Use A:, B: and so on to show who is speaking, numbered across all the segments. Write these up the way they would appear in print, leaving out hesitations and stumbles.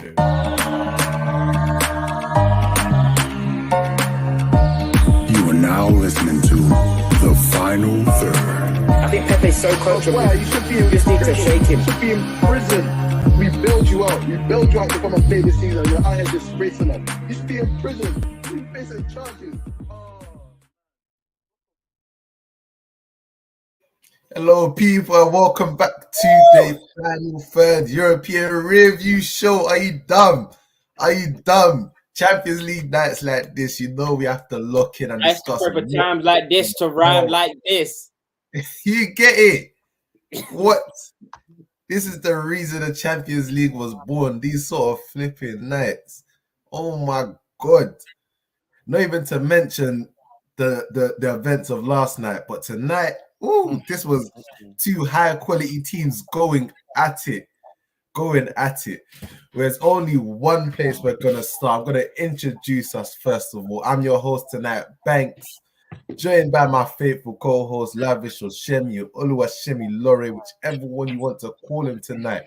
A: You are now listening to The Final Third.
B: I think Pepe's so comfortable.
C: Well, you should be in
B: just need to shake him.
C: You should be in prison. We bailed you out. We bailed you out to come and play this season. You're out here disgracing us. You should be in prison. You facing charges.
D: Hello, people, and welcome back to the Final Third European Review Show. Are you dumb? Are you dumb? Champions League nights like this, you know we have to lock in and discuss.
B: For times like this to rhyme like this.
D: You get it? What? This is the reason the Champions League was born. These sort of flipping nights. Oh my God! Not even to mention the events of last night, but tonight. Ooh, this was two high quality teams going at it. There's only one place we're gonna start. I'm gonna introduce us first of all. I'm your host tonight, Banks, joined by my faithful co-host, Lavish or Shemi, Oluwashemi Lore, whichever one you want to call him tonight.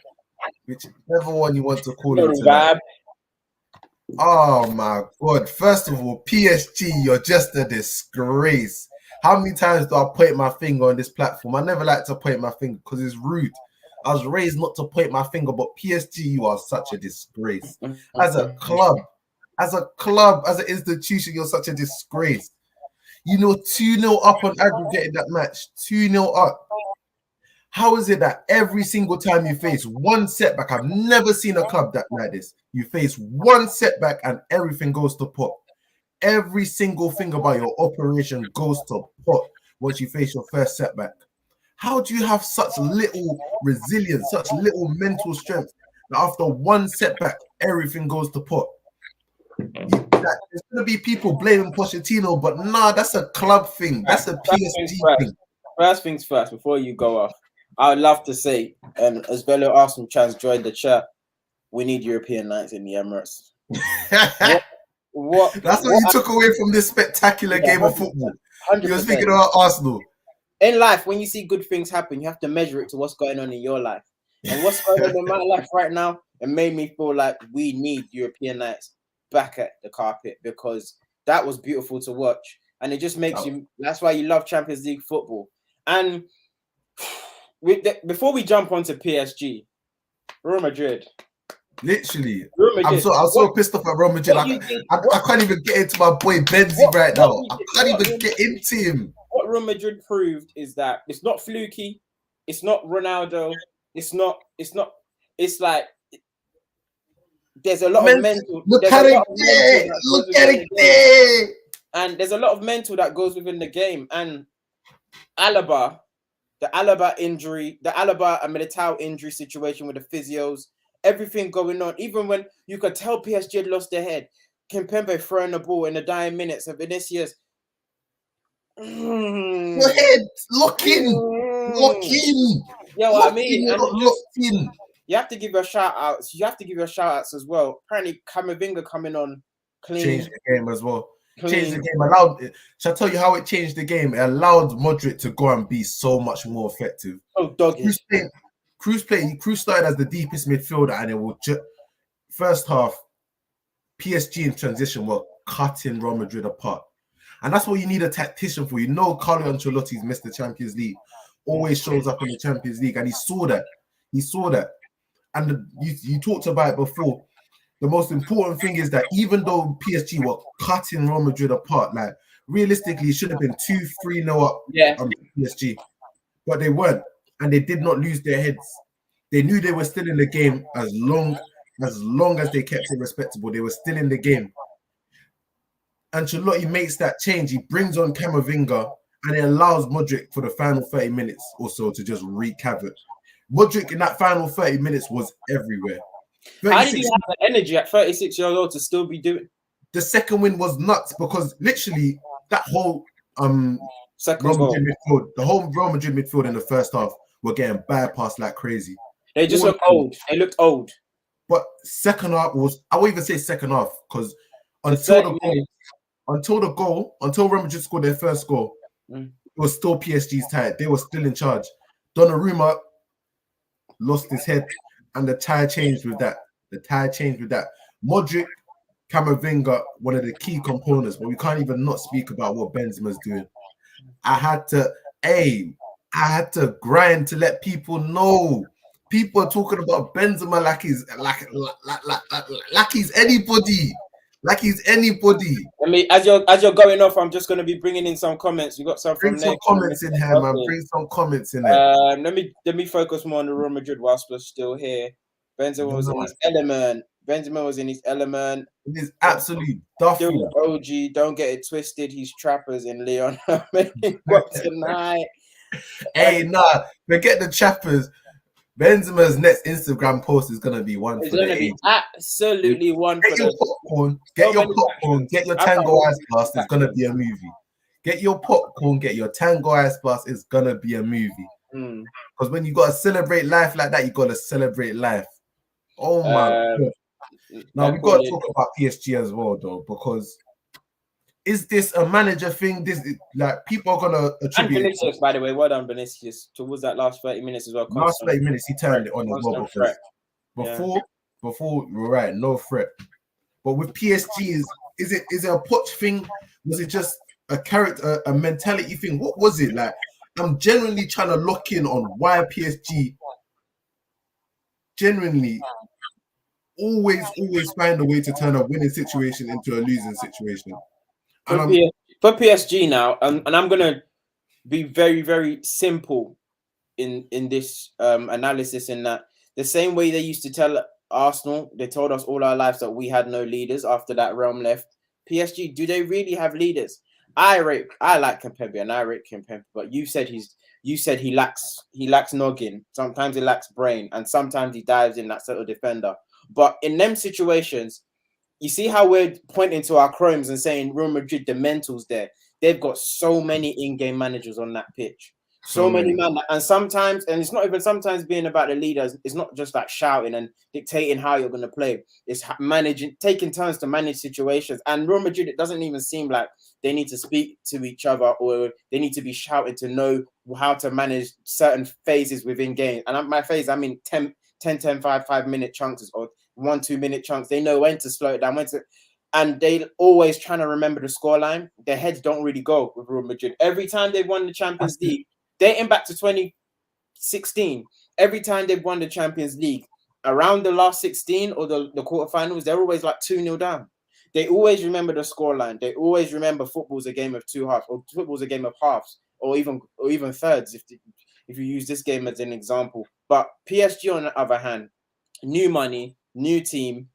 D: Oh my God! First of all, PSG, you're just a disgrace. How many times do I point my finger on this platform? I never like to point my finger because it's rude. I was raised not to point my finger, but PSG, you are such a disgrace. As a club, as an institution, you're such a disgrace. You know, 2-0 up on aggregate in that match. 2-0 up. How is it that every single time you face one setback, I've never seen a club that like this. You face one setback and everything goes to pot. Every single thing about your operation goes to pot once you face your first setback. How do you have such little resilience, such little mental strength that after one setback, everything goes to pot? There's going to be people blaming Pochettino, but nah, that's a club thing. That's a PSG thing.
B: First things first, before you go off, I would love to say, as fellow Arsenal fans joined the chat, we need European nights in the Emirates.
D: That's what you took away from this spectacular game of football. 100%. You were speaking about Arsenal.
B: In life, when you see good things happen, you have to measure it to what's going on in your life. And what's going on in my life right now, it made me feel like we need European nights back at the carpet because that was beautiful to watch. And it just makes you, that's why you love Champions League football. And before we jump onto PSG, Real Madrid.
D: Literally, I'm so pissed off at Real Madrid. I can't even get into my boy Benzema right now. I can't even get into him.
B: What Real Madrid proved is that it's not fluky, it's not Ronaldo, it's like there's a lot of mental.
D: Look at it there.
B: And there's a lot of mental that goes within the game. And the Alaba injury, the Alaba and Militao injury situation with the physios. Everything going on, even when you could tell PSG had lost their head. Kimpembe throwing the ball in the dying minutes of Vinicius.
D: Go ahead, lock in.
B: Yeah, what I mean, you have to give your shout outs. You have to give your shout outs as well. Apparently, Camavinga coming on clean.
D: Changed the game as well. Changed the game. Shall I tell you how it changed the game? It allowed Modric to go and be so much more effective.
B: Oh, doggy.
D: Cruz started as the deepest midfielder, and it will first half PSG in transition were cutting Real Madrid apart, and that's what you need a tactician for. You know, Carlo Ancelotti's missed the Champions League, always shows up in the Champions League, and he saw that. And you talked about it before. The most important thing is that even though PSG were cutting Real Madrid apart, like realistically, it should have been 2-3-0 up on PSG, but they weren't. And they did not lose their heads. They knew they were still in the game as long as they kept it respectable. They were still in the game. Ancelotti makes that change. He brings on Camavinga and it allows Modric for the final 30 minutes or so to just wreak havoc. Modric in that final 30 minutes was everywhere.
B: How did he have the energy at 36 years old to still be doing?
D: The second win was nuts because literally that whole
B: Real
D: Madrid midfield in the first half were getting bypassed like crazy.
B: They just looked old. They looked old.
D: But second half was, I won't even say second half, because until Real Madrid scored their first goal, it was still PSG's tide. They were still in charge. Donnarumma lost his head, and the tide changed with that. The tide changed with that. Modric, Camavinga, one of the key components, but we can't even not speak about what Benzema's doing. I had to grind to let people know. People are talking about Benzema like he's anybody. Like he's anybody.
B: I mean, as you're going off, I'm just going to be bringing in some comments. We got some
D: Bring
B: from
D: some
B: Nick.
D: comments in here, man. Bring some comments in there.
B: Let me focus more on the Real Madrid whilst we're still here. Benzema was in his element. Benzema was in his element.
D: It is absolute duffel.
B: Still OG. Don't get it twisted. He's trappers in Leon. What tonight?
D: Hey, nah, forget the trappers. Benzema's next Instagram post is gonna be one
B: It's
D: for
B: gonna
D: the
B: be
D: age.
B: absolutely one for
D: Get your popcorn. Get your popcorn. Get your Tango Ice Blast. It's gonna be a movie. Get your popcorn. Get your Tango Ice Blast. It's gonna be a movie. Because when you gotta celebrate life like that, you gotta celebrate life. Oh my god. Now we gotta talk about PSG as well, though, because is this a manager thing? This is like people are gonna attribute.
B: And Vinicius, by the way, well done, Vinicius. Towards that last 30 minutes as well.
D: Last 30 minutes, he turned it on as well because before you're right, no threat. But with PSG, is it a Poch thing? Was it just a character, a mentality thing? What was it like? I'm genuinely trying to lock in on why PSG genuinely always find a way to turn a winning situation into a losing situation.
B: For PSG now, and I'm gonna be very, very simple in this analysis, in that the same way they used to tell Arsenal, they told us all our lives that we had no leaders after that realm left. PSG, do they really have leaders? I like Kimpembe and I rate Kimpembe, but you said he lacks noggin. Sometimes he lacks brain, and sometimes he dives in that sort of defender. But in them situations, you see how we're pointing to our chromes and saying Real Madrid, the mentals there. They've got so many in-game managers on that pitch. So many men. And sometimes, and it's not even sometimes being about the leaders, it's not just like shouting and dictating how you're going to play. It's managing, taking turns to manage situations. And Real Madrid, it doesn't even seem like they need to speak to each other or they need to be shouting to know how to manage certain phases within game. And my phase, I mean 10, 5-minute chunks or 1-2 minute chunks. They know when to slow it down, and they always trying to remember the scoreline. Their heads don't really go with Real Madrid. Every time they've won the Champions League, dating back to 2016, every time they've won the Champions League, around the last 16 or the quarterfinals, they're always like 2-0 down. They always remember the scoreline. They always remember football's a game of two halves, or football's a game of halves, or even thirds, if you use this game as an example. But PSG, on the other hand, new money, new team,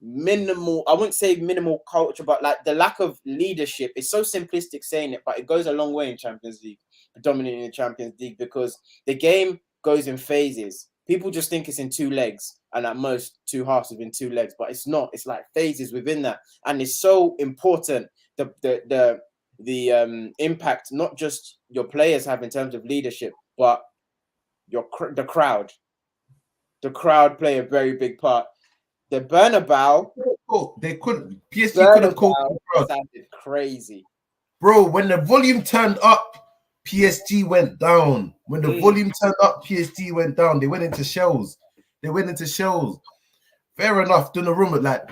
B: minimal, I wouldn't say minimal culture, but like the lack of leadership. It's so simplistic saying it, but it goes a long way in Champions League, predominantly in Champions League, because the game goes in phases. People just think it's in 2 legs, and at most 2 halves within 2 legs, but it's not. It's like phases within that, and it's so important the impact not just your players have in terms of leadership, but the crowd. The crowd play a very big part. The Bernabeu,
D: they couldn't. PSG couldn't cope.
B: Sounded crazy,
D: bro. When the volume turned up, PSG went down. When the volume turned up, PSG went down. They went into shells. Fair enough. Donnarumma, like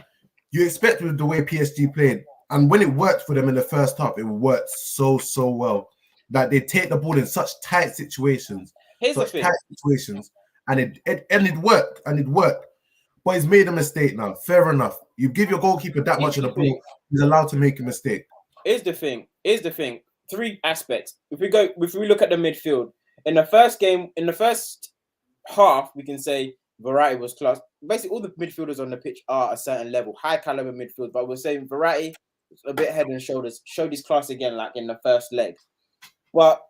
D: you expect with the way PSG played, and when it worked for them in the first half, it worked so well. Like they take the ball in such tight situations, and it worked. But he's made a mistake now. Fair enough. You give your goalkeeper that much of the ball, he's allowed to make a mistake.
B: Here's the thing. 3 aspects. If we look at the midfield, in the first half, we can say Verratti was class. Basically, all the midfielders on the pitch are a certain level, high caliber midfield. But we're saying Verratti a bit head and shoulders, showed his class again, like in the first leg. Well,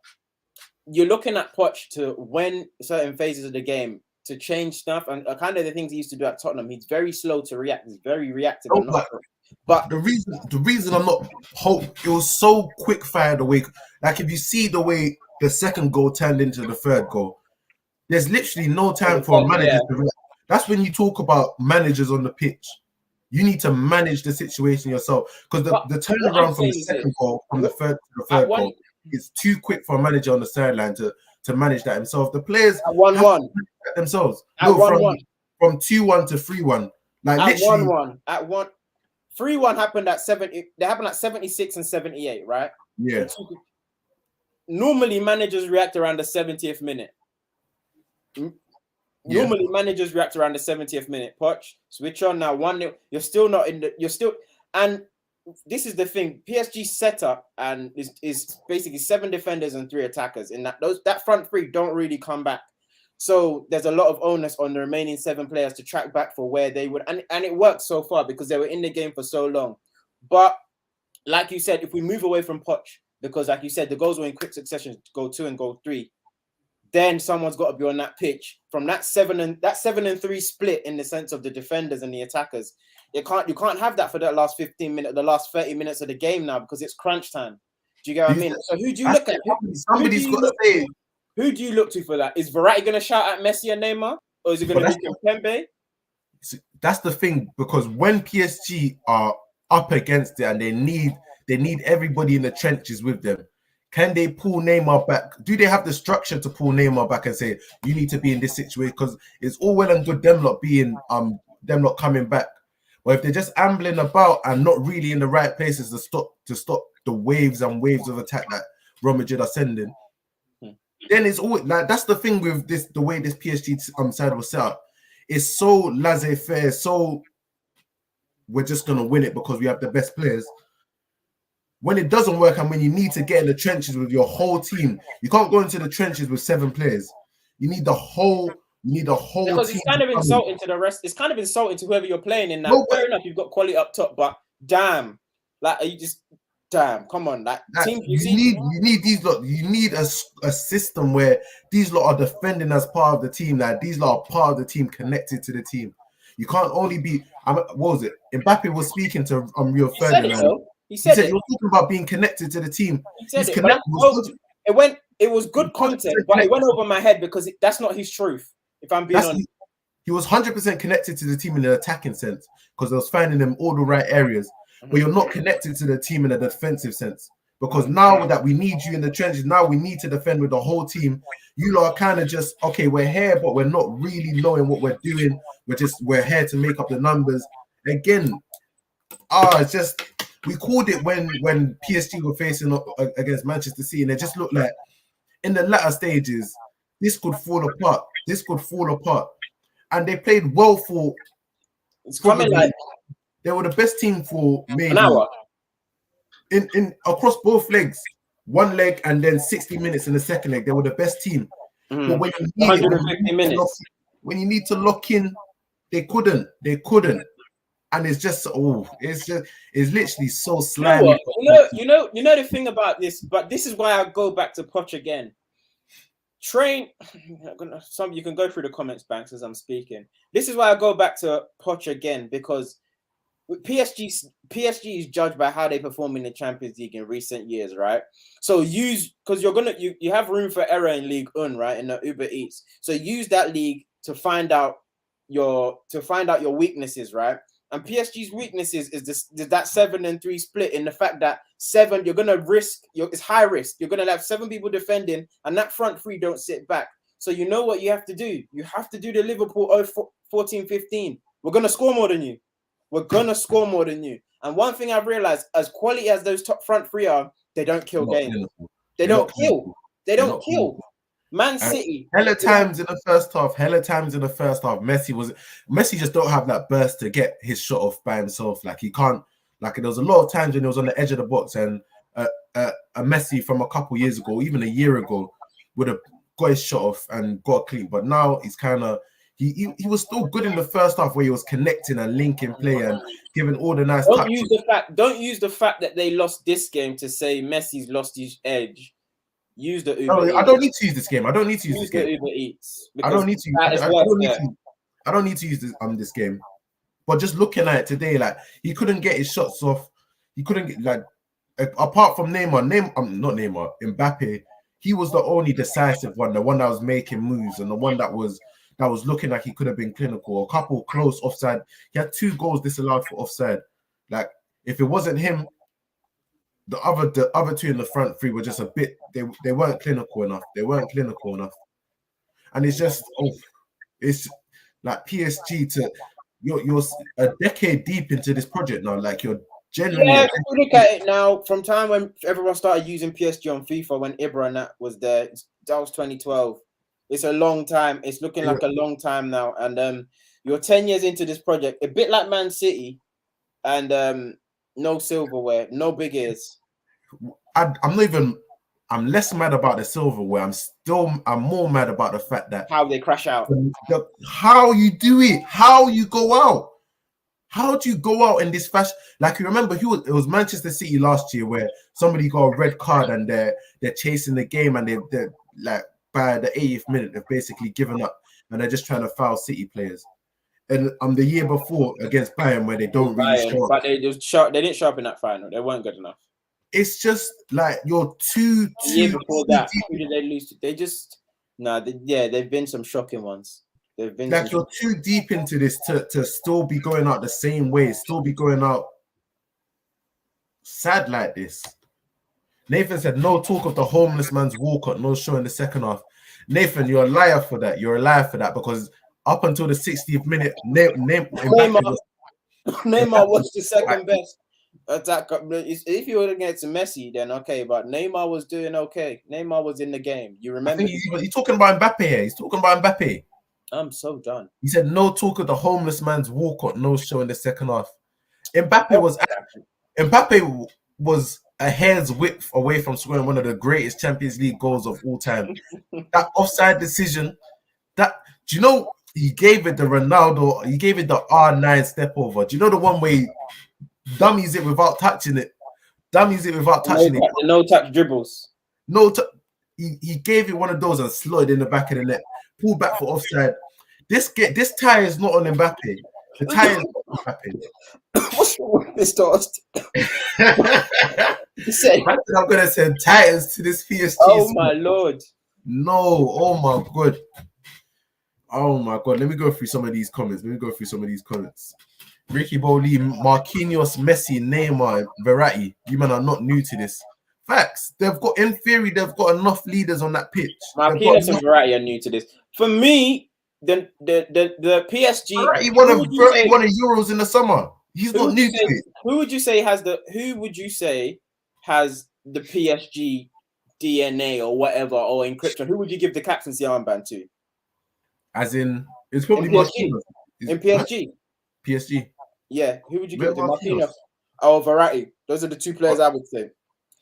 B: you're looking at Poch to win certain phases of the game, to change stuff, and kind of the things he used to do at Tottenham. He's very slow to react. He's very reactive. But
D: the reason I'm not it was so quick fired away. Like if you see the way the second goal turned into the third goal, there's literally no time for a manager to react. That's when you talk about managers on the pitch. You need to manage the situation yourself, because the turnaround from the second goal, from the third to the third goal, is too quick for a manager on the sideline to manage that himself. The players
B: at 1-1
D: themselves.
B: at 1-1
D: from 2-1 to 3-1. Like
B: At
D: literally,
B: 1-1. At 3-1 happened at 70. They happened at 76 and 78, right?
D: yeah.
B: Normally, managers react around the 70th minute. Normally, managers react around the 70th minute. Poch, switch on now. 1-0. You're still not in the. You're still. And this is the thing. PSG setup and is basically 7 defenders and 3 attackers. In that front three don't really come back. So there's a lot of onus on the remaining 7 players to track back for where they would. And it worked so far because they were in the game for so long. But like you said, if we move away from Poch, because like you said, the goals were in quick succession, goal 2 and goal 3. Then someone's got to be on that pitch from that 7 and 3 split in the sense of the defenders and the attackers. You can't have that for that last 15 minutes, the last 30 minutes of the game now because it's crunch time. Do you get what I mean? So who do you look at?
D: Somebody's got to say it.
B: Who do you look to for that? Is Verratti going to shout at Messi and Neymar, or is it going to be Kempembe?
D: That's the thing, because when PSG are up against it and they need everybody in the trenches with them, can they pull Neymar back? Do they have the structure to pull Neymar back and say you need to be in this situation? Because it's all well and good them not coming back, but if they're just ambling about and not really in the right places to stop the waves and waves of attack that Real Madrid are sending. Then it's always like that's the thing with this, the way this PSG side was set up. It's so laissez-faire, so we're just gonna win it because we have the best players. When it doesn't work and when you need to get in the trenches with your whole team, you can't go into the trenches with 7 players. You need the whole
B: because
D: team.
B: it's kind of insulting to the rest. It's kind of insulting to whoever you're playing in now. Fair enough, you've got quality up top, but damn, like are you just damn, come on, that team. You
D: need these lot. You need a system where these lot are defending as part of the team. Like these lot are part of the team, connected to the team. You can't only be. What was it? Mbappe was speaking to Rio Ferdinand. He said you're talking about being connected to the team.
B: He said it was good content, but it went over my head because that's not his truth. If I'm being honest,
D: he was 100% connected to the team in an attacking sense because I was finding them all the right areas. But you're not connected to the team in a defensive sense, because now that we need you in the trenches, now we need to defend with the whole team. You lot are kind of just, okay, we're here, but we're not really knowing what we're doing. We're here to make up the numbers. Again, it's just, we called it when PSG were facing against Manchester City, and it just looked like in the latter stages, this could fall apart. This could fall apart. And they played well for,
B: it's coming like,
D: they were the best team for maybe
B: an hour.
D: In across both legs, one leg and then 60 minutes in the second leg. They were the best team. But when you need
B: 150 minutes,
D: when you need to lock in, they couldn't. And it's just it's literally so slimy.
B: You know the thing about this, but this is why I go back to Poch again. You can go through the comments, Banks, as I'm speaking. This is why I go back to Poch again, because PSG is judged by how they perform in the Champions League in recent years, right? So because you have room for error in League 1, right? In the Uber Eats. So use that league to find out your weaknesses, right? And PSG's weaknesses is that 7 and 3 split, in the fact that 7, you're gonna risk, it's high risk. You're gonna have 7 people defending, and that front 3 don't sit back. So you know what you have to do? You have to do the Liverpool 14-15. We're gonna score more than you. We're gonna score more than you. And one thing I've realized, as quality as those top front 3 are, they don't kill games. They don't kill. They don't kill. Man City.
D: Hella times in the first half. Messi just don't have that burst to get his shot off by himself. Like he can't. Like there was a lot of times when he was on the edge of the box, and a Messi from a couple years ago, even a year ago, would have got his shot off and got clean. But now he's kind of. He was still good in the first half where he was connecting and linking play and giving all the nice touches.
B: Don't use the fact that they lost this game to say Messi's lost his edge. Use the Uber Eats.
D: I don't need to use this game. I don't need to use this game.
B: Uber Eats.
D: I don't need to. I don't need to use this game. But just looking at it today, like he couldn't get his shots off. He couldn't get, like, apart from Mbappe. He was the only decisive one, the one that was making moves, and the one that was looking like he could have been clinical. A couple close offside. He had 2 goals disallowed for offside. Like if it wasn't him, the other 2 in the front 3 were just a bit. They weren't clinical enough. And it's just it's like PSG to you're a decade deep into this project now. Like you're genuinely.
B: Yeah, if you look at it now, from time when everyone started using PSG on FIFA, when Ibra and that was there, that was 2012. It's a long time. It's looking like a long time now, and you're 10 years into this project, a bit like Man City, and no silverware, no big ears.
D: I'm less mad about the silverware. I'm more mad about the fact that
B: how they crash out,
D: how you do it, how you go out. How do you go out in this fashion? Like you remember, it was Manchester City last year where somebody got a red card and they're chasing the game and they're like by the 80th minute they've basically given up and they're just trying to foul City players. And the year before against Bayern where they don't really show up.
B: But they didn't show up in that final. They weren't good enough.
D: It's just like you're too.
B: The year before that, who did they lose to? They just they've been some shocking ones. They've been
D: like you're too deep into this to still be going out the same way, still be going out sad like this. Nathan said, no talk of the homeless man's walkout, no show in the second half. Nathan, you're a liar for that. You're a liar for that because up until the 60th minute,
B: Neymar was the second best attack. If you were against Messi, then okay, but Neymar was doing okay. Neymar was in the game. You remember?
D: I think he's talking about Mbappe here. He's talking about Mbappe.
B: I'm so done.
D: He said, no talk of the homeless man's walkout, no show in the second half. Mbappe was a hair's width away from scoring one of the greatest Champions League goals of all time. That offside decision, do you know he gave it the Ronaldo, he gave it the R9 step over. Do you know the one where he dummies it without touching it? No
B: touch dribbles.
D: He gave it one of those and slotted in the back of the net. Pull back for offside. This tie is not on Mbappe. The tie is not on Mbappe.
B: What's wrong with this toast?
D: I'm gonna send titles to this PSG.
B: Oh my lord!
D: No! Oh my god! Oh my god! Let me go through some of these comments. Ricky Bowley, Marquinhos, Messi, Neymar, Verratti. You men are not new to this. Facts. In theory, they've got enough leaders on that pitch.
B: Marquinhos and Verratti are new to this. For me, the PSG.
D: Verratti won a Euros in the summer. He's not new to it.
B: Who would you say has the PSG DNA or whatever or encryption? Who would you give the captaincy armband to?
D: As in, it's probably Marquinhos.
B: In PSG.
D: PSG.
B: Yeah. Who would you give it to? Marquinhos or Verratti? Those are the two players I would say.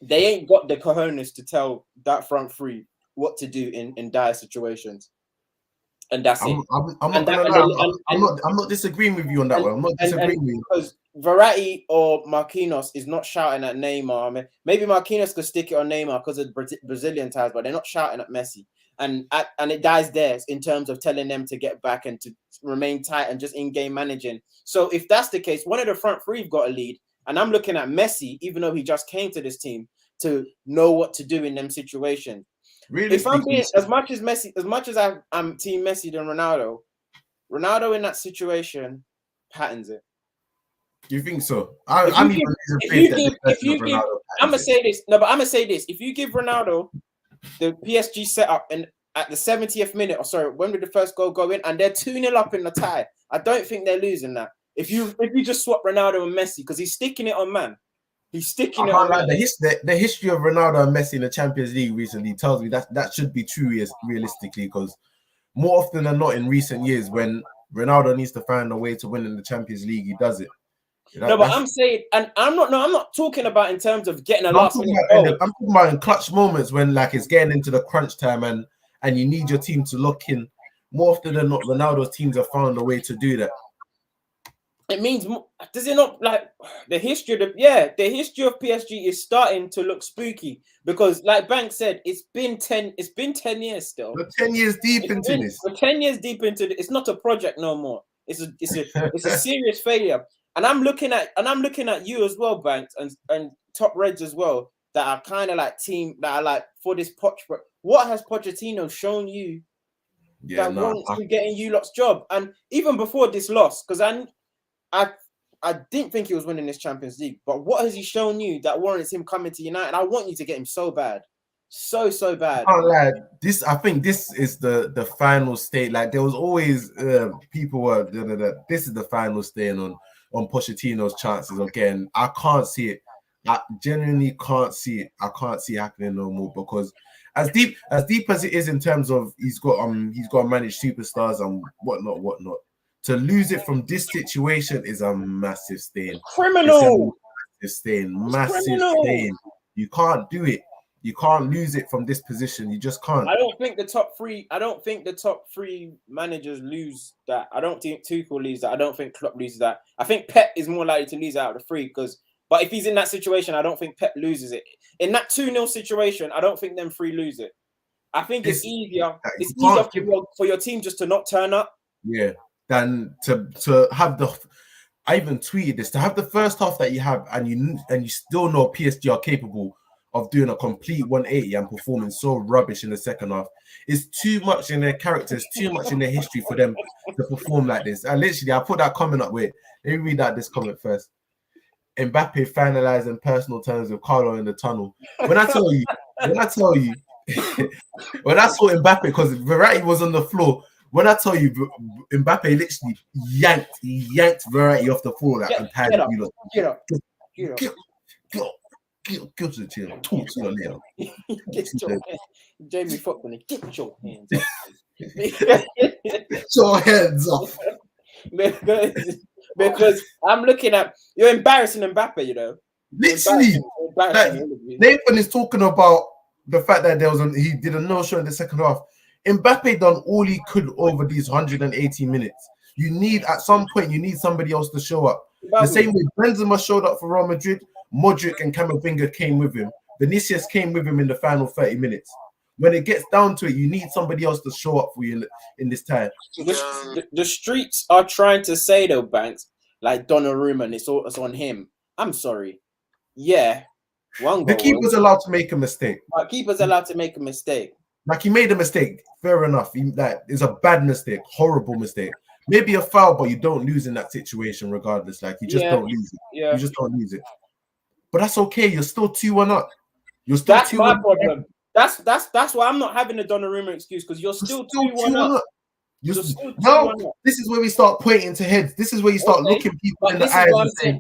B: They ain't got the cojones to tell that front three what to do in dire situations, and that's it.
D: I'm not disagreeing with you on that one. I'm not disagreeing with you
B: because Verratti or Marquinhos is not shouting at Neymar. I mean, maybe Marquinhos could stick it on Neymar because of Brazilian ties, but they're not shouting at Messi, and it dies there in terms of telling them to get back and to remain tight and just in-game managing. So if that's the case, one of the front three have got a lead. And I'm looking at Messi, even though he just came to this team, to know what to do in them situations. Really, if I'm being as much as I'm team Messi than Ronaldo in that situation patterns it.
D: You think so?
B: I'm gonna say this. No, but I'm gonna say this. If you give Ronaldo the PSG setup and at the 70th minute, or sorry, when did the first goal go in? And they're 2-0 up in the tie. I don't think they're losing that. If you just swap Ronaldo and Messi, because he's sticking it on man. He's sticking it on man.
D: The history of Ronaldo and Messi in the Champions League recently tells me that should be true realistically, because more often than not in recent years, when Ronaldo needs to find a way to win in the Champions League, he does it.
B: I'm saying, and I'm not talking about in terms of getting a last minute goal.
D: I'm talking about in clutch moments when like it's getting into the crunch time and you need your team to lock in. More often than not, Ronaldo's teams have found a way to do that.
B: It means, does it not, like the history of PSG is starting to look spooky because, like Bank said, it's been 10 years still.
D: We're 10 years deep into this.
B: We're 10 years deep into it. It's not a project no more. It's a serious failure. And I'm looking at you as well, Banks, and Top Reds as well, that are kind of like team that are like for this Poch. What has Pochettino shown you that warrants you getting you lot's job? And even before this loss, because I didn't think he was winning this Champions League, but what has he shown you that warrants him coming to United? I want you to get him so bad. So bad.
D: Can't lie. I think this is the final state. Like there was always people were this is the final stain on Pochettino's chances again. I can't see it. I genuinely can't see it. I can't see it happening no more because as deep as it is in terms of he's got to manage superstars and whatnot. To lose it from this situation is a massive stain.
B: Criminal.
D: It's a massive stain. You can't do it. You can't lose it from this position. You just can't.
B: I don't think the top three managers lose that. I don't think Tuchel loses that. I don't think Klopp loses that. I think Pep is more likely to lose out of the three but if he's in that situation, I don't think Pep loses it. In that 2-0 situation, I don't think them three lose it. I think it's easier. It's easier for your team just to not turn up.
D: Yeah, than to have the. I even tweeted this, to have the first half that you have, and you still know PSG are capable of doing a complete 180 and performing so rubbish in the second half. It's too much in their characters, too much in their history for them to perform like this. And literally, I put that comment up. Wait, let me read out this comment first. Mbappe finalized in personal terms with Carlo in the tunnel. When I tell you, when I saw Mbappe, because Verratti was on the floor. When I tell you, Mbappe literally yanked Verratti off the floor like and tied him.
B: Get up.
D: Get to the chair. Talk to the nail.
B: Get your hands. Jamie Foxman, get your hands
D: Get your hands off.
B: Because I'm looking at you're embarrassing Mbappe, you know.
D: Literally, Nathan is talking about the fact that he did a no-show in the second half. Mbappe done all he could over these 180 minutes. At some point, you need somebody else to show up. The same way Benzema showed up for Real Madrid, Modric and Camavinga came with him. Vinicius came with him in the final 30 minutes. When it gets down to it, you need somebody else to show up for you in this time.
B: The streets are trying to say though, Banks, like Donnarumma, and it's on him. I'm sorry. Yeah.
D: The keeper's allowed to make a mistake.
B: Keeper's allowed to make a mistake.
D: Like he made a mistake, fair enough. It's a bad mistake, horrible mistake. Maybe a foul, but you don't lose in that situation regardless. Like you just don't lose it. Yeah. You just don't lose it. But that's okay. You're still 2-1 up.
B: That's my problem. That's why I'm not having a Donnarumma excuse, because you're still 2-1 up.
D: This is where we start pointing to heads. This is where you start looking people in the eyes.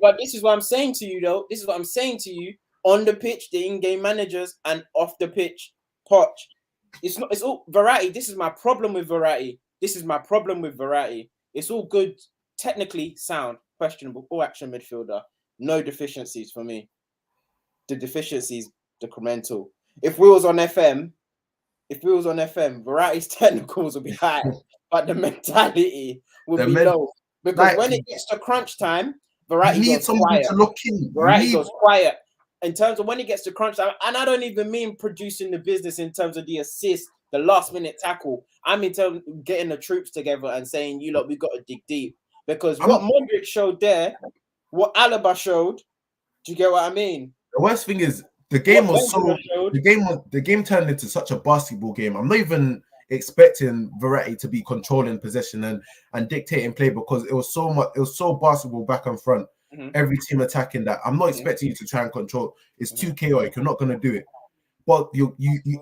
B: But this is what I'm saying to you, though. This is what I'm saying to you. On the pitch, the in-game managers, and off the pitch, Poch. It's all Verratti. This is my problem with Verratti. It's all good, technically sound, questionable, all action midfielder. No deficiencies for me. The deficiencies decremental. If we was on FM, Verratti's technicals would be high, but the mentality would be low. Because when it gets to crunch time, Verratti goes quiet. Verratti goes quiet. In terms of when it gets to crunch time, and I don't even mean producing the business in terms of the assist, the last minute tackle. I mean, getting the troops together and saying, "You lot, we got to dig deep." Because what Modric showed there, what Alaba showed, do you get what I mean?
D: The worst thing is the game turned into such a basketball game. I'm not even expecting Verratti to be controlling possession and dictating play, because it was so basketball back and front. Every team attacking that. I'm not expecting you to try and control. It's too chaotic. You're not going to do it. But you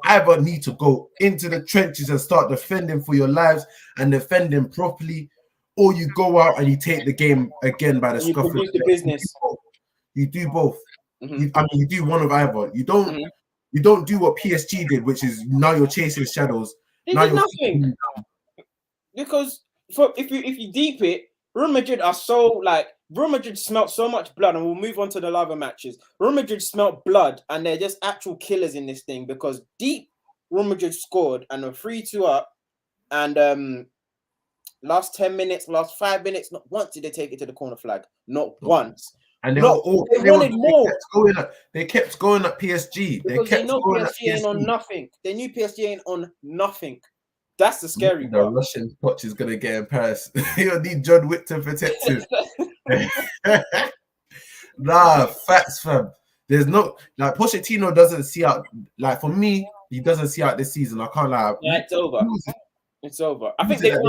D: either need to go into the trenches and start defending for your lives and defending properly, or you go out and you take the game again by the scruff of the business. You do both. You do one of either. You don't do what PSG did, which is now you're chasing shadows.
B: They did nothing. Because if you deep it, Real Madrid are Real Madrid smelt so much blood, and we'll move on to the other matches. Real Madrid smelt blood, and they're just actual killers in this thing, because deep Real Madrid scored and were 3-2 up, and last 10 minutes, last 5 minutes, not once did they take it to the corner flag. Not once.
D: And they wanted more. They kept going at PSG.
B: They know PSG ain't on nothing. They knew PSG ain't on nothing. That's the scary part.
D: The Russian coach is gonna get in Paris. You need John Wick to protect him. Nah, facts, fam. There's no Pochettino doesn't see out. For me, he doesn't see out this season. I can't lie.
B: Yeah, it's over. It's over. I think they've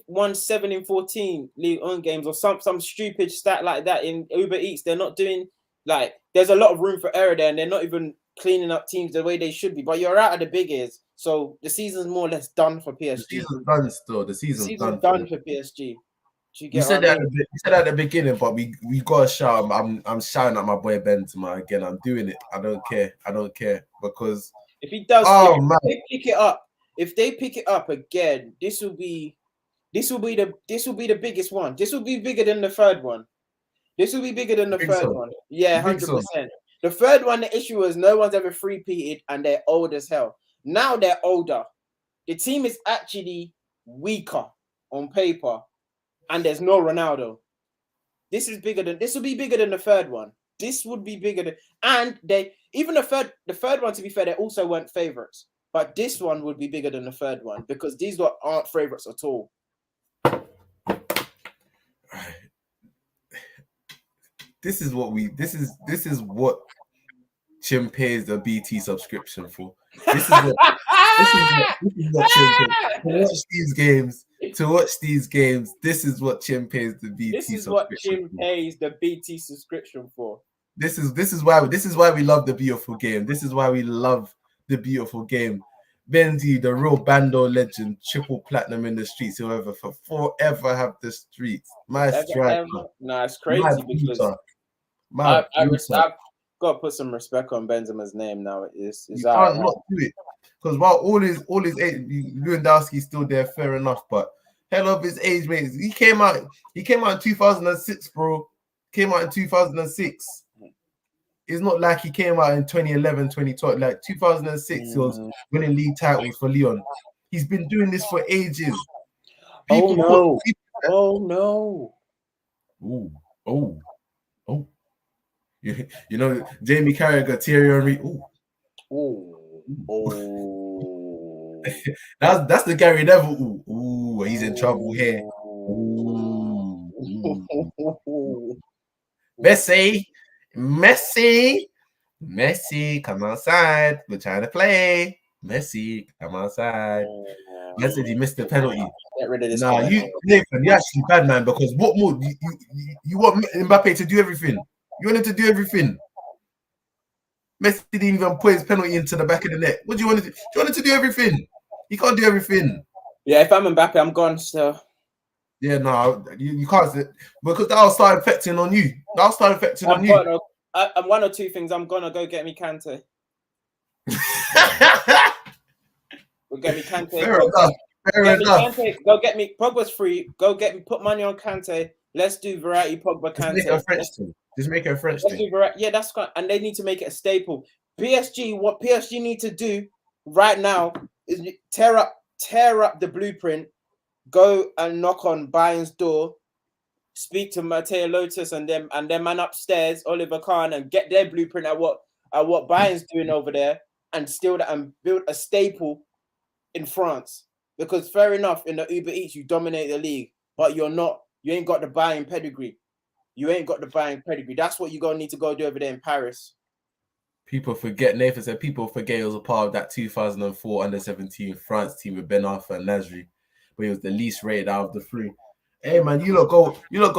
B: won 7 in 14 League One games, or some stupid stat like that in Uber Eats. They're not doing there's a lot of room for error there, and they're not even cleaning up teams the way they should be. But you're out of the big ears, so the season's more or less done for PSG.
D: The season's done still. The
B: The
D: season's
B: season's
D: done.
B: done for PSG. Do you
D: You
B: get
D: said
B: what I
D: that.
B: mean?
D: You said that at the beginning, but we got to shout. I'm shouting at my boy Benzema again. I'm doing it. I don't care. I don't care because
B: If he does,
D: oh
B: if
D: man,
B: they pick it up, if they pick it up again, this will be the biggest one. This will be bigger than the third one. This will be bigger than the
D: think
B: third
D: so?
B: one. Yeah,
D: You think so?
B: 100%. The third one, the issue was no one's ever three-peated and they're old as hell. Now they're older. The team is actually weaker on paper, and there's no Ronaldo. This will be bigger than the third one. This would be bigger than, and the third one, to be fair, they also weren't favorites. But this one would be bigger than the third one because these aren't favorites at all.
D: This is what Chim pays the BT subscription for. This is what Chim pays to watch these games. To watch these games, this is what Chim pays the BT.
B: This is what Chim pays the BT subscription for.
D: This is why we love the beautiful game. This is why we love the beautiful game. Benzi, the real bando legend, triple platinum in the streets. Whoever for forever have the streets. My striker.
B: Nah, it's crazy because I've got to put some respect on Benzema's name now. You
D: can't not do it because while all his age, Lewandowski's still there, fair enough. But hell of his age mates, he came out in 2006, bro. Came out in 2006. It's not like he came out in 2011, 2012. Like 2006, he was winning league titles for Lyon. He's been doing this for ages.
B: Oh no!
D: Oh. You know, Jamie Carragher, Thierry Henry. That's the Gary Neville. Ooh, he's in trouble here. Messi, come outside. We're trying to play. Messi, come outside. Man said he missed the penalty.
B: Get rid of this.
D: Nah, Nathan, you're actually bad, man. Because what more? You want Mbappe to do everything? You want him to do everything? Messi didn't even put his penalty into the back of the net. What do you want to do? Do you want him to do everything? He can't do everything.
B: Yeah, if I'm Mbappe, I'm gone still.
D: Yeah, no, you can't, because that'll start affecting on you. That'll start affecting on you.
B: I'm one or two things. I'm gonna go get me Kante. We'll get me Kante.
D: Fair enough.
B: Kante. Go get me. Pogba's free. Go get me. Put money on Kante. Let's do variety. Pogba, Kante.
D: Just make it a French
B: Let's
D: thing.
B: do variety. Yeah, that's fine. And they need to make it a staple. PSG. What PSG need to do right now is tear up the blueprint. Go and knock on Bayern's door. Speak to Matteo Lotus and their man upstairs, Oliver Kahn, and get their blueprint at what Bayern's doing over there, and steal that and build a staple in France. Because fair enough, in the Uber Eats you dominate the league, but you ain't got the Bayern pedigree. That's what you're gonna need to go do over there in Paris.
D: People forget. Nathan said people forget he was a part of that 2004 under-17 France team with Ben Arfa and Nasri, but he was the least rated out of the three. Hey man, you lot go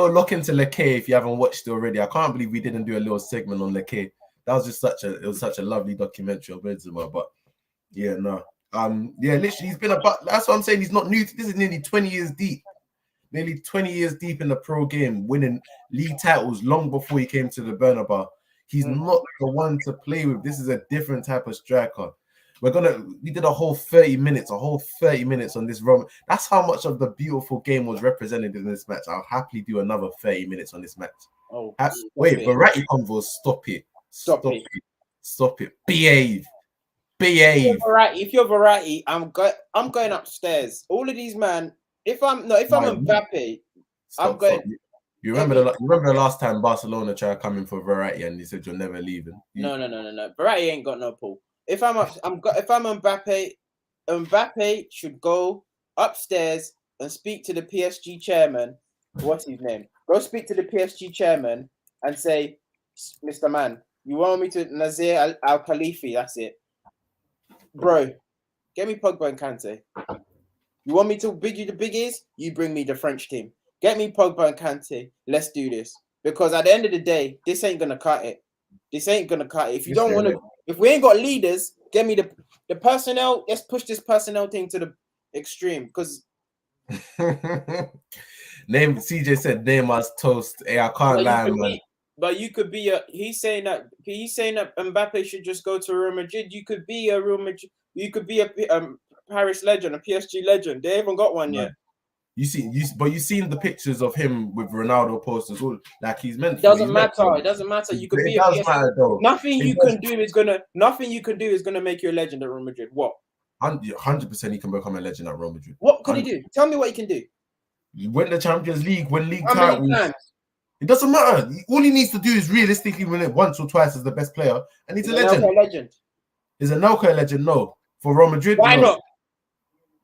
D: look into Leke if you haven't watched it already. I can't believe we didn't do a little segment on Leke. That was just such a lovely documentary of Benzema. But yeah, no. Literally he's been that's what I'm saying. He's not new. This is nearly 20 years deep. Nearly 20 years deep in the pro game, winning league titles long before he came to the Bernabeu. He's not the one to play with. This is a different type of striker. We did a whole 30 minutes on this run. That's how much of the beautiful game was represented in this match. I'll happily do another 30 minutes on this match. Variety convo, stop it. Behave.
B: If you're variety, I'm going upstairs. All of these man. If I'm Mbappe, I'm going.
D: You remember the last time Barcelona tried coming for Variety and he said you're never leaving.
B: No. Variety ain't got no pull. If I'm Mbappe, Mbappe should go upstairs and speak to the PSG chairman. What's his name? Go speak to the PSG chairman and say, Mr. Man, you want me to Nazir Al Khalifi? That's it, bro. Get me Pogba and Kante. You want me to big you the biggies? You bring me the French team. Get me Pogba and Kante. Let's do this. Because at the end of the day, this ain't gonna cut it. This ain't gonna cut it. If you
D: This
B: don't want to,
D: ain't
B: if we ain't got leaders, get me the personnel. Let's push this personnel thing to the extreme because
D: Name CJ said Neymar's toast. Hey, I can't lie, man.
B: but you could be a. He's saying that Mbappe should just go to Real Madrid. You could be a Real Madrid. You could be a Paris legend, a PSG legend. They haven't got one yet.
D: But you seen the pictures of him with Ronaldo posters, all like he's meant.
B: It doesn't matter. It doesn't matter. You could be a PSG.
D: Matter, though.
B: Nothing you can do is gonna make you a legend at Real Madrid. What?
D: 100% he can become a legend at Real Madrid.
B: What could he do? Tell me what he can do.
D: You win the Champions League, win league
B: How
D: titles.
B: many times?
D: It doesn't matter. All he needs to do is realistically win it once or twice as the best player, and he's a legend.
B: Legend.
D: Is Anelka a legend? No. For Real Madrid,
B: why not?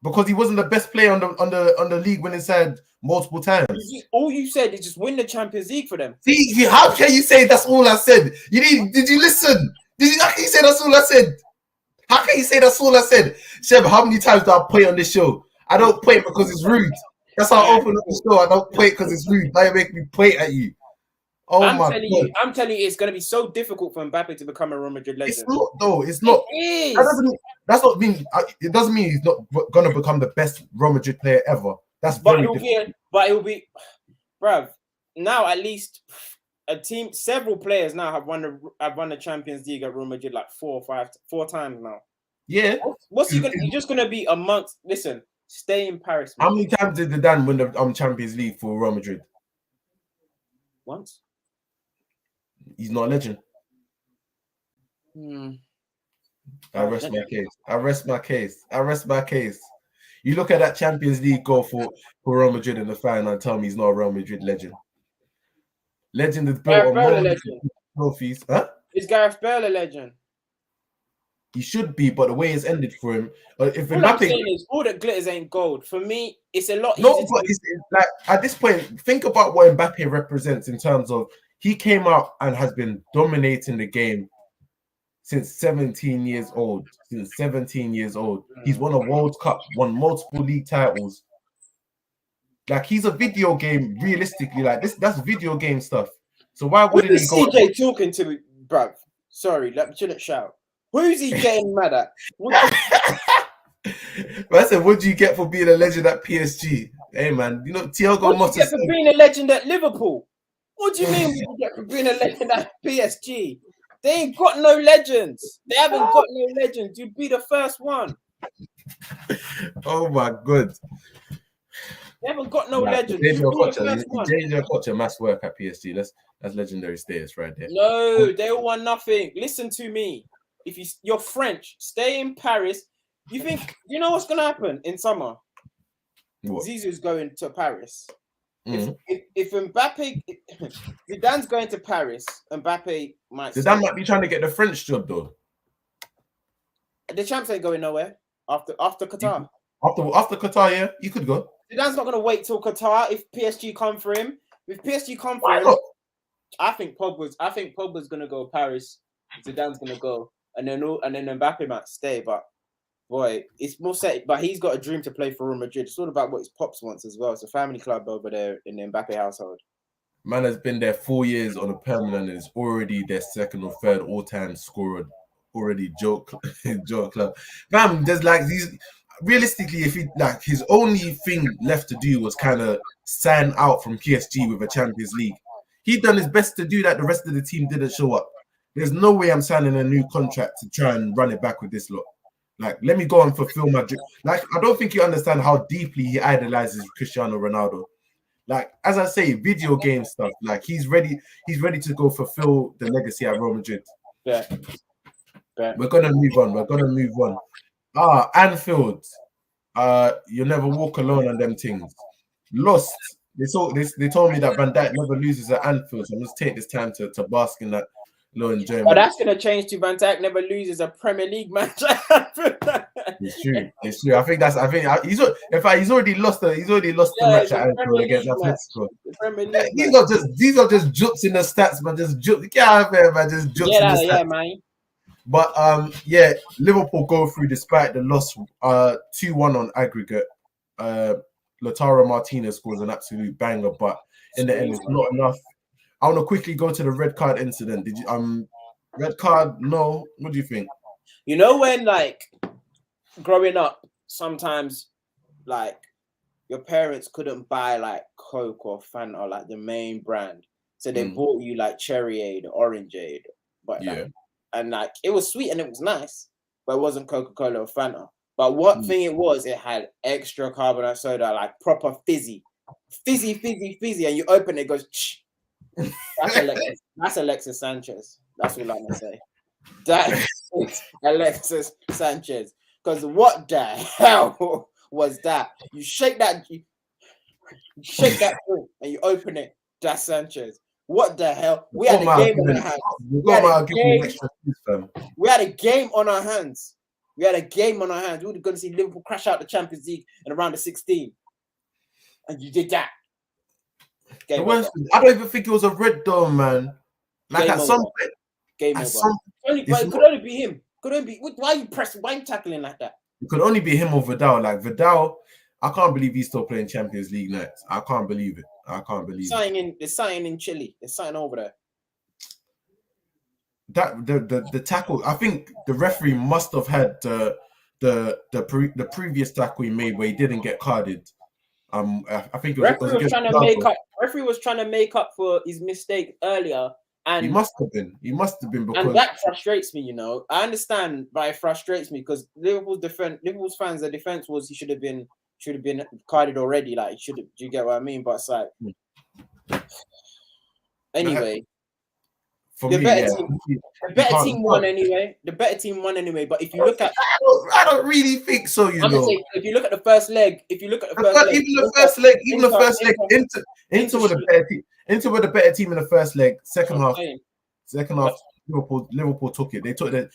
D: Because he wasn't the best player on the league winning side multiple times.
B: All you said is just win the Champions League for them.
D: See, how can you say that's all I said? Did you listen? How can you say that's all I said? How can you say that's all I said? Sheb, how many times do I point on this show? I don't point because it's rude. That's how I open up the show. I don't point because it's rude. Now you make me point at you. Oh
B: I'm
D: my
B: telling
D: God.
B: I'm telling you, it's going to be so difficult for Mbappe to become a Real Madrid legend.
D: It's not, though. It's not.
B: It is.
D: It doesn't mean he's not going to become the best Real Madrid player ever. That's very difficult.
B: But it'll be, bruv. Now at least several players now have won the Champions League at Real Madrid like four times now.
D: Yeah.
B: What's he gonna? You're just gonna be amongst. Listen, stay in Paris. Man.
D: How many times did Zidane win the Champions League for Real Madrid?
B: Once.
D: He's not a legend. I rest my case. You look at that Champions League goal for Real Madrid in the final and tell me he's not a Real Madrid legend. Legend is built on more trophies. Huh?
B: Is Gareth Bale a legend?
D: He should be, but the way it's ended for him. If
B: all I'm saying is all that glitters ain't gold. For me, it's a lot easier.
D: No, but it's like at this point, think about what Mbappe represents in terms of he came out and has been dominating the game since 17 years old. He's won a World Cup, won multiple league titles. Like he's a video game, realistically. Like that's video game stuff. So why wouldn't he go?
B: CJ talking to me, bruv? Sorry, shouldn't shout. Who's he getting mad at?
D: I said, what do you get for being a legend at PSG? Hey man, you know Thiago
B: What do you get for being a legend at Liverpool? What do you mean you get for being a legend at PSG? They ain't got no legends. They haven't got no legends. You'd be the first one.
D: Oh my God.
B: They haven't got no legends.
D: JJ Okocha mass work at PSG. That's legendary status right there.
B: No, they all won nothing. Listen to me. If you're French, stay in Paris. You know what's gonna happen in summer?
D: What?
B: Zizou's going to Paris. If Mbappe, Zidane's going to Paris, Mbappe might.
D: Zidane might be trying to get the French job though.
B: The champs ain't going nowhere after Qatar.
D: After Qatar, yeah, you could go.
B: Zidane's not going to wait till Qatar if PSG come for him. If PSG come for him, I think Pogba's going to go Paris. Zidane's going to go, and then Mbappe might stay. But boy, it's more set. But he's got a dream to play for Real Madrid. It's all about what his pops wants as well. It's a family club over there in the Mbappe household.
D: Man has been there 4 years on a permanent and is already their second or third all-time scorer. Already joke club. Fam, there's like these. Realistically, if he like his only thing left to do was kind of sign out from PSG with a Champions League. He done his best to do that. The rest of the team didn't show up. There's no way I'm signing a new contract to try and run it back with this lot. Like, let me go and fulfill my dream. Like, I don't think you understand how deeply he idolizes Cristiano Ronaldo. Like, as I say, video game stuff. Like, he's ready to go fulfill the legacy at Real Madrid.
B: Yeah.
D: We're gonna move on. Anfield. You'll never walk alone on them things. Lost. They told me that Van Dijk never loses at Anfield. So I'm just take this time to bask in that low enjoyment.
B: But that's gonna change to Van Dijk never loses a Premier League match.
D: It's true. I think he's already lost the match at Anfield against Atletico. These are just jokes in the stats, man. Just jokes. Get out of here, man. Just jokes in the stats.
B: Yeah, man.
D: But Liverpool go through despite the loss 2-1 on aggregate. Lautaro Martinez scores an absolute banger, but in the end it's not enough. I want to quickly go to the red card incident. Red card, no. What do you think?
B: You know when like growing up, sometimes like your parents couldn't buy like Coke or Fanta or like the main brand, so they bought you like Cherryade, Orangeade, but
D: Yeah.
B: and like it was sweet and it was nice, but it wasn't Coca-Cola or Fanta. But what thing it had extra carbonate soda, like proper fizzy, and you open it, it goes. That's Alexis Sanchez. That's all I'm gonna say. That's Alexis Sanchez. Because what the hell was that? You shake that thing and you open it. That's Sanchez. What the hell? We had a game on our hands. We had a game on our hands. We were going to see Liverpool crash out the Champions League in around the 16. And you did that.
D: I don't even think it was a red though, man. Like at some point.
B: Game over. It could only be him. Why are you tackling like that?
D: It could only be him or Vidal. Like Vidal, I can't believe he's still playing Champions League nights. I can't believe it.
B: There's something in Chile. There's something over there.
D: That the tackle. I think the referee must have had the previous tackle he made where he didn't get carded. I think
B: referee was trying to make up for his mistake earlier. And
D: he must have been because
B: and that frustrates me, you know. I understand, but it frustrates me because Liverpool's fans, their defense was he should have been carded already. Like, do you get what I mean? But it's like, anyway, the better team won anyway. The better team won anyway. But if you look at,
D: I don't really think so. You know,
B: if you look at the first leg, even the first leg,
D: Inter with a better team. Inter with a better team in the first leg. Second half, Liverpool took it. They took it.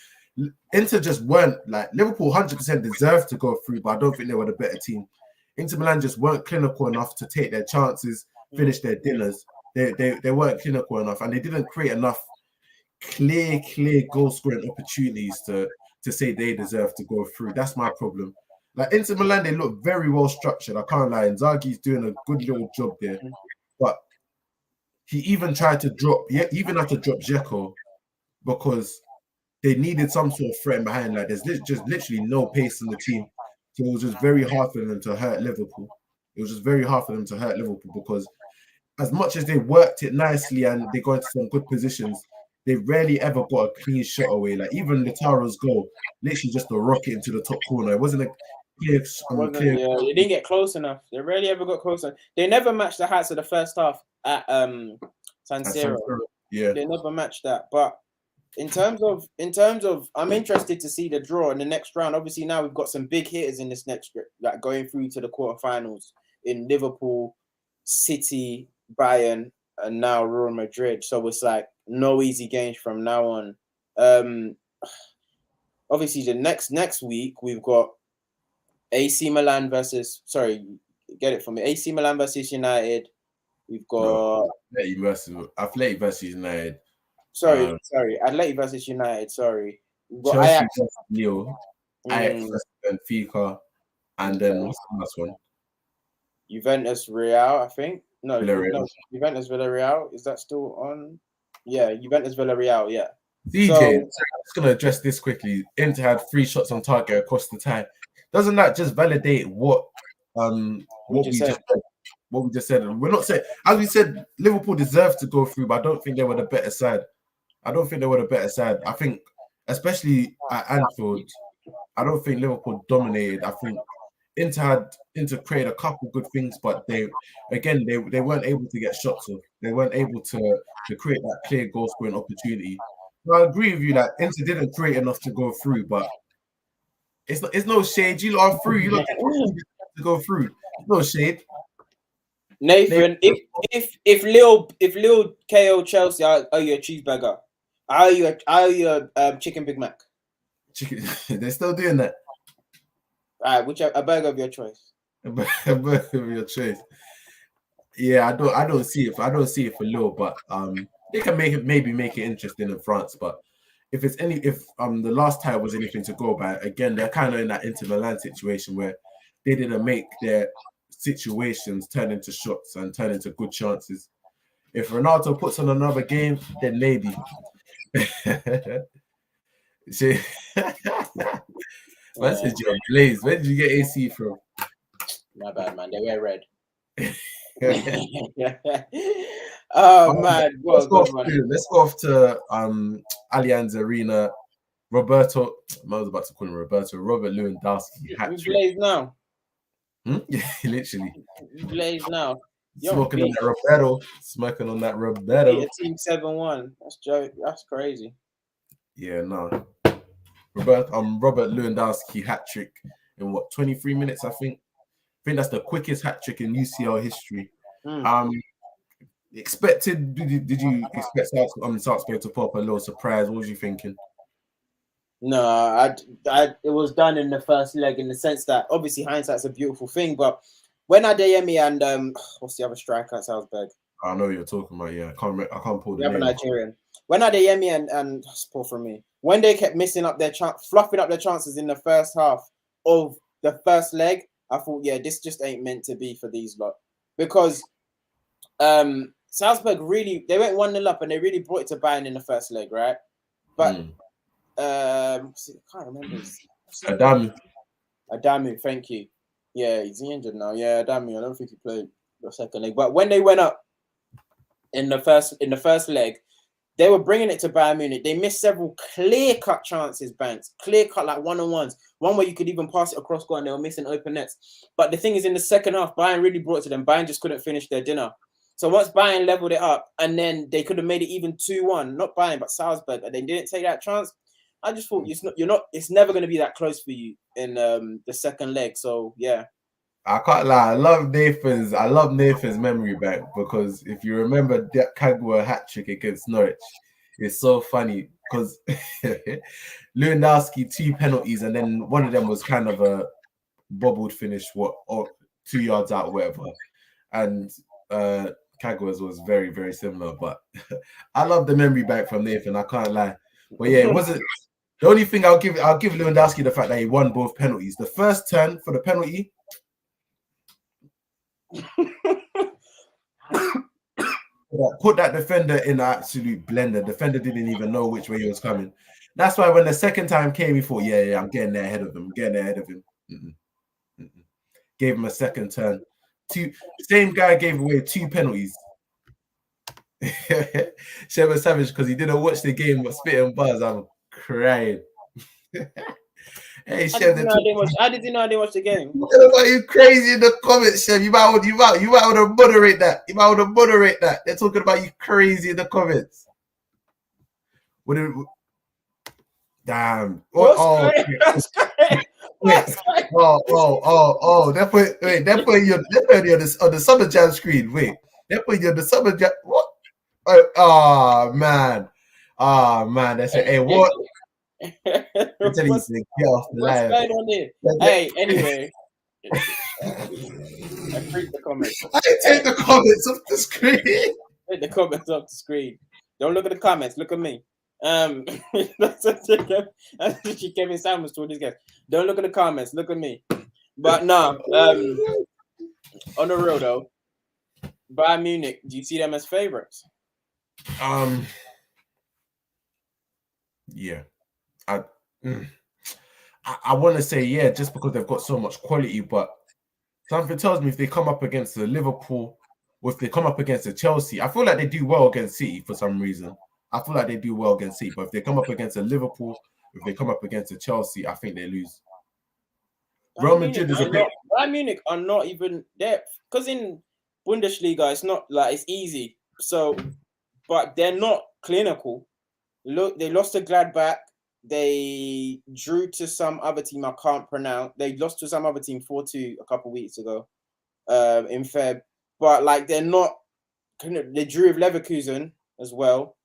D: Inter just weren't like Liverpool. 100% deserved to go through, but I don't think they were the better team. Inter Milan just weren't clinical enough to take their chances, finish their dinners. They weren't clinical enough, and they didn't create enough clear goal scoring opportunities to say they deserve to go through. That's my problem. Like Inter Milan, they look very well structured. I can't lie. Inzaghi's doing a good little job there, but he even tried to drop. Yeah, even had to drop Dzeko because they needed some sort of threat behind. Like there's just literally no pace in the team, so it was just very hard for them to hurt Liverpool. Because as much as they worked it nicely and they got into some good positions, they rarely ever got a clean shot away. Like even Lautaro's goal, literally just a rocket into the top corner. It wasn't a clear.
B: Yeah, they didn't get close enough. They rarely ever got closer. They never matched the heights of the first half at San Siro.
D: Yeah,
B: they never matched that. But in terms of, I'm interested to see the draw in the next round. Obviously, now we've got some big hitters in this next, like going through to the quarterfinals in Liverpool, City, Bayern, and now Real Madrid. So it's like no easy games from now on. Obviously, the next week we've got AC Milan versus. Sorry, get it from me. AC Milan versus United. We've got
D: Athletic versus United.
B: Sorry, Athletic versus United. Sorry, we've got
D: Chelsea
B: Ajax
D: versus Lille, Ajax versus Benfica, and then what's the last one?
B: Juventus Real, I think. No, Juventus Villarreal. Is that still on? Yeah, Juventus Villarreal. Yeah.
D: DJ, I'm just gonna address this quickly. Inter had 3 shots on target across the time. Doesn't that just validate what we just said? We're not saying, as we said, Liverpool deserved to go through, but I don't think they were the better side. I think, especially at Anfield, I don't think Liverpool dominated. I think Inter created a couple good things, but they weren't able to get shots off. They weren't able to create that clear goal scoring opportunity. So I agree with you that Inter didn't create enough to go through, but it's no shade. You lot are through. You lot to go through. No shade.
B: Nathan, if Lille KO Chelsea, I owe you a cheeseburger. I owe you a chicken Big Mac.
D: Chicken. They're still doing that.
B: All right, a burger of your choice.
D: A burger of your choice. Yeah, I don't see it for Lille, but they can maybe make it interesting in France. But if the last tie was anything to go by, again they're kind of in that Inter Milan situation where they didn't make their situations turn into shots and turn into good chances. If Ronaldo puts on another game, then maybe. See, man said you're Blaze. Where did you get AC from?
B: My bad, man. They wear red. Oh man, what a good one.
D: Let's go off to Allianz Arena. Roberto, I was about to call him Roberto. Robert Lewandowski hat trick.
B: Blaze now.
D: Yeah, literally.
B: Blaze now.
D: Smoking on that Roberto. Smoking on that Roberto.
B: Team 7-1. That's joke. That's crazy.
D: Yeah, no. Robert Lewandowski hat trick in what 23 minutes, I think. I think that's the quickest hat trick in UCL history. Expected? Did you expect Salzburg to pop a little surprise? What was you thinking?
B: No, it was done in the first leg in the sense that obviously hindsight's a beautiful thing, but when Adeyemi and what's the other striker at Salzburg?
D: I know what you're talking about. Yeah, I can't pull the
B: name. Nigerian. When Adeyemi and poor from me, when they kept fluffing up their chances in the first half of the first leg, I thought, yeah, this just ain't meant to be for these lot, because Salzburg they went 1-0 up and they really brought it to Bayern in the first leg, right? But I can't remember. Adamu, thank you. Yeah, he's injured now. Yeah, Adamu, I don't think he played the second leg. But when they went up in the first leg, they were bringing it to Bayern Munich. They missed several clear-cut chances, Banks. Clear-cut, like one-on-ones. One where you could even pass it across goal and they were missing open nets. But the thing is, in the second half, Bayern really brought it to them. Bayern just couldn't finish their dinner. So once Bayern leveled it up, and then they could have made it even 2-1. Not Bayern, but Salzburg. And they didn't take that chance. I just thought it's never going to be that close for you in the second leg. So, yeah.
D: I can't lie. I love Nathan's memory bank, because if you remember that Kagawa hat trick against Norwich, it's so funny because Lewandowski 2 penalties, and then one of them was kind of a bobbled finish, or 2 yards out, or whatever. And Kagawa's was very, very similar. But I love the memory bank from Nathan. I can't lie. But yeah, it wasn't. The only thing I'll give Lewandowski the fact that he won both penalties. The first turn for the penalty. Put that defender in an absolute blender. Defender didn't even know which way he was coming. That's why when the second time came, he thought, yeah, I'm getting there ahead of him. Gave him a second turn. Same guy gave away 2 penalties. Sheva Savage, because he didn't watch the game but spitting buzz. I'm crying. Hey, Chef,
B: how did you know I didn't watch the game?
D: You crazy in the comments, Chef. You might want to moderate that. They're talking about you crazy in the comments. Damn. Oh. They're putting you on the Summer Jam screen. Wait, they're putting you on the Summer Jam. What? Oh man. That's it. Hey, what? I'm telling you, get off the line.
B: What's going on here? Hey, anyway. I freaked the comments.
D: I take the comments off the screen.
B: Take the comments off the screen. Don't look at the comments. Look at me. That's what Kevin Samuels told these guys. Don't look at the comments. Look at me. But no. On the real though, Bayern Munich. Do you see them as favorites?
D: Yeah. I want to say yeah, just because they've got so much quality, but something tells me if they come up against the Liverpool, or if they come up against the Chelsea, I feel like they do well against City for some reason. I feel like they do well against City, but if they come up against the Liverpool, if they come up against the Chelsea, I think they lose. Real Madrid is a bit.
B: Bayern Munich are not even there, because in Bundesliga it's not like it's easy. So, but they're not clinical. Look, they lost to Gladbach. They drew to some other team I can't pronounce. They lost to some other team 4-2 a couple weeks ago in Feb. But like they're not. They drew with Leverkusen as well.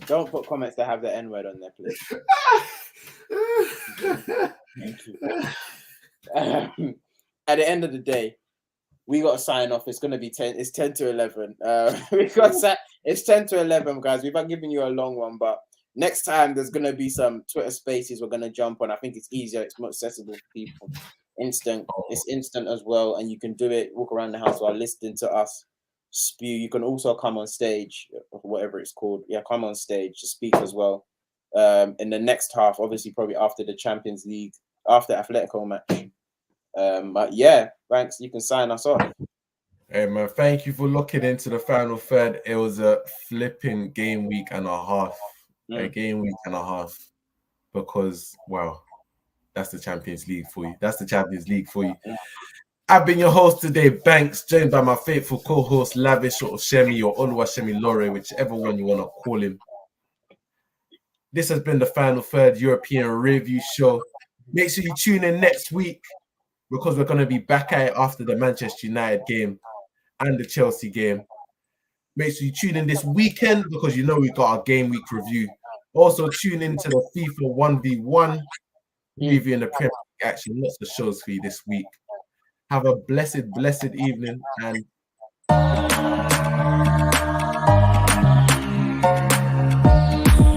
B: Don't put comments that have the N-word on there, please. Thank you. At the end of the day, we got to sign off. It's going to be 10. It's 10 to 11. It's 10 to 11, guys. We've been giving you a long one, but next time there's gonna be some Twitter Spaces we're gonna jump on. I think it's easier, it's more accessible for people. Instant, it's instant as well, and you can do it. Walk around the house while listening to us spew. You can also come on stage, or whatever it's called. Yeah, come on stage to speak as well. In the next half, obviously, probably after the Champions League, after Atletico match. But yeah, thanks. You can sign us off.
D: Hey man, thank you for looking into the final third. It was a flipping game week and a half. A game week and a half. Because wow, that's the Champions League for you. That's the Champions League for you. I've been your host today, Banks, joined by my faithful co-host, Lavish or Shemi or Oluwashemi Lore, whichever one you want to call him. This has been the final third European review show. Make sure you tune in next week because we're going to be back at it after the Manchester United game and the Chelsea game. Make sure you tune in this weekend because you know we got our game week review. Also tune into the FIFA 1v1 reviewing the Premier League action. Lots of shows for you this week. Have a blessed evening and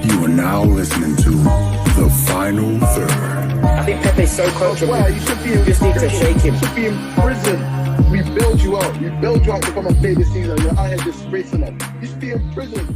A: You are now listening to The Final Third.
B: I think Pepe's so coachable.
C: Well, you should be in
B: Just need to shake him.
C: You should be in prison. We build you out. We build you out to come and play this season. You're out here disgracing us. You should be in prison.